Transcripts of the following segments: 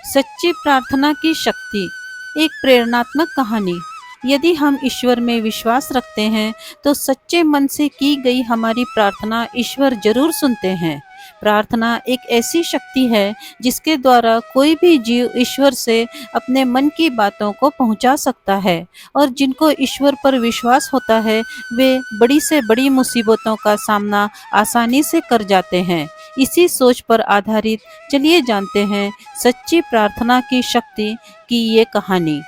सच्ची प्रार्थना की शक्ति। एक प्रेरणात्मक कहानी। यदि हम ईश्वर में विश्वास रखते हैं तो सच्चे मन से की गई हमारी प्रार्थना ईश्वर जरूर सुनते हैं। प्रार्थना एक ऐसी शक्ति है जिसके द्वारा कोई भी जीव ईश्वर से अपने मन की बातों को पहुंचा सकता है, और जिनको ईश्वर पर विश्वास होता है वे बड़ी से बड़ी मुसीबतों का सामना आसानी से कर जाते हैं। इसी सोच पर आधारित चलिए जानते हैं सच्ची प्रार्थना की शक्ति की ये कहानी।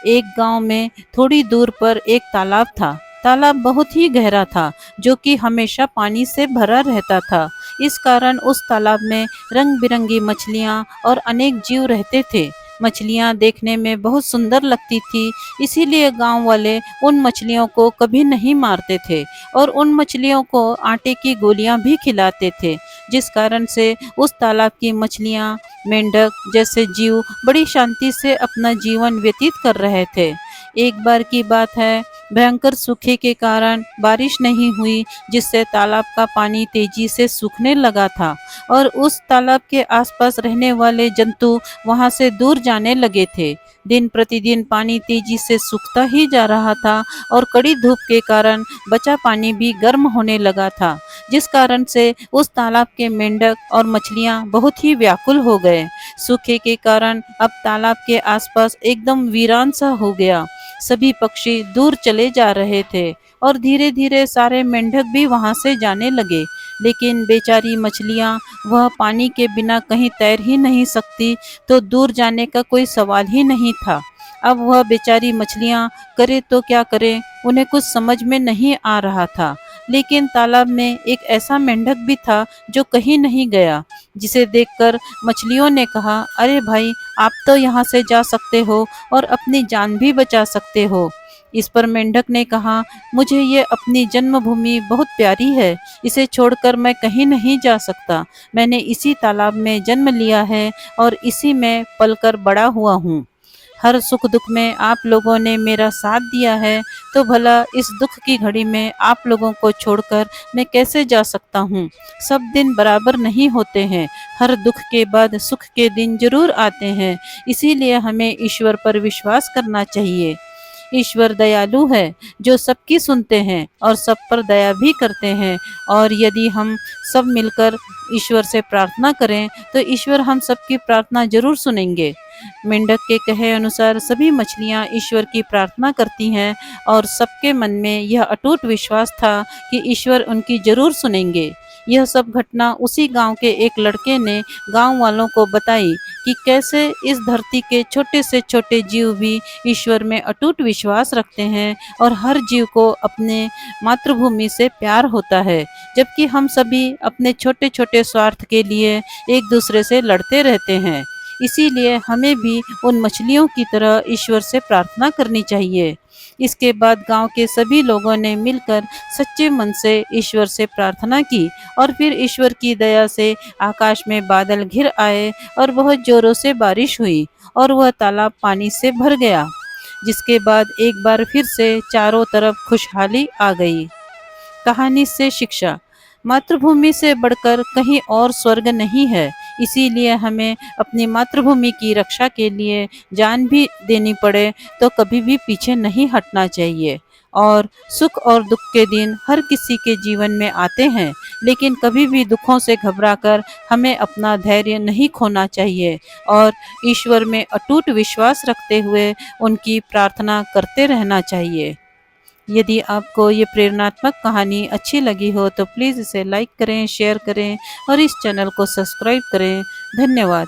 एक गांव में थोड़ी दूर पर एक तालाब था। तालाब बहुत ही गहरा था, जो कि हमेशा पानी से भरा रहता था। इस कारण उस तालाब में रंग बिरंगी मछलियां और अनेक जीव रहते थे। मछलियां देखने में बहुत सुंदर लगती थी, इसीलिए गांव वाले उन मछलियों को कभी नहीं मारते थे और उन मछलियों को आटे की गोलियां भी खिलाते थे, जिस कारण से उस तालाब की मछलियां, मेंढक जैसे जीव बड़ी शांति से अपना जीवन व्यतीत कर रहे थे। एक बार की बात है, भयंकर सूखे के कारण बारिश नहीं हुई, जिससे तालाब का पानी तेजी से सूखने लगा था और उस तालाब के आसपास रहने वाले जंतु वहां से दूर जाने लगे थे। दिन प्रतिदिन पानी तेजी से सूखता ही जा रहा था और कड़ी धूप के कारण बचा पानी भी गर्म होने लगा था, जिस कारण से उस तालाब के मेंढक और मछलियां बहुत ही व्याकुल हो गए। सूखे के कारण अब तालाब के आसपास एकदम वीरान सा हो गया। सभी पक्षी दूर चले जा रहे थे और धीरे धीरे सारे मेंढक भी वहां से जाने लगे, लेकिन बेचारी मछलियां, वह पानी के बिना कहीं तैर ही नहीं सकती, तो दूर जाने का कोई सवाल ही नहीं था। अब वह बेचारी मछलियां करे तो क्या करे, उन्हें कुछ समझ में नहीं आ रहा था। लेकिन तालाब में एक ऐसा मेंढक भी था जो कहीं नहीं गया, जिसे देखकर मछलियों ने कहा, अरे भाई, आप तो यहाँ से जा सकते हो और अपनी जान भी बचा सकते हो। इस पर मेंढक ने कहा, मुझे ये अपनी जन्मभूमि बहुत प्यारी है, इसे छोड़कर मैं कहीं नहीं जा सकता। मैंने इसी तालाब में जन्म लिया है और इसी में पलकर बड़ा हुआ हूँ। हर सुख दुख में आप लोगों ने मेरा साथ दिया है, तो भला इस दुख की घड़ी में आप लोगों को छोड़कर मैं कैसे जा सकता हूँ। सब दिन बराबर नहीं होते हैं, हर दुख के बाद सुख के दिन जरूर आते हैं, इसीलिए हमें ईश्वर पर विश्वास करना चाहिए। ईश्वर दयालु है, जो सबकी सुनते हैं और सब पर दया भी करते हैं, और यदि हम सब मिलकर ईश्वर से प्रार्थना करें तो ईश्वर हम सबकी प्रार्थना जरूर सुनेंगे। मेंढक के कहे अनुसार सभी मछलियां ईश्वर की प्रार्थना करती हैं और सबके मन में यह अटूट विश्वास था कि ईश्वर उनकी जरूर सुनेंगे। यह सब घटना उसी गांव के एक लड़के ने गांव वालों को बताई कि कैसे इस धरती के छोटे से छोटे जीव भी ईश्वर में अटूट विश्वास रखते हैं और हर जीव को अपने मातृभूमि से प्यार होता है, जबकि हम सभी अपने छोटे छोटे स्वार्थ के लिए एक दूसरे से लड़ते रहते हैं। इसीलिए हमें भी उन मछलियों की तरह ईश्वर से प्रार्थना करनी चाहिए। इसके बाद गांव के सभी लोगों ने मिलकर सच्चे मन से ईश्वर से प्रार्थना की और फिर ईश्वर की दया से आकाश में बादल घिर आए और बहुत जोरों से बारिश हुई और वह तालाब पानी से भर गया, जिसके बाद एक बार फिर से चारों तरफ खुशहाली आ गई। कहानी से शिक्षा। मातृभूमि से बढ़कर कहीं और स्वर्ग नहीं है, इसीलिए हमें अपनी मातृभूमि की रक्षा के लिए जान भी देनी पड़े तो कभी भी पीछे नहीं हटना चाहिए। और सुख और दुख के दिन हर किसी के जीवन में आते हैं, लेकिन कभी भी दुखों से घबराकर हमें अपना धैर्य नहीं खोना चाहिए और ईश्वर में अटूट विश्वास रखते हुए उनकी प्रार्थना करते रहना चाहिए। यदि आपको ये प्रेरणात्मक कहानी अच्छी लगी हो तो प्लीज़ इसे लाइक करें, शेयर करें और इस चैनल को सब्सक्राइब करें। धन्यवाद।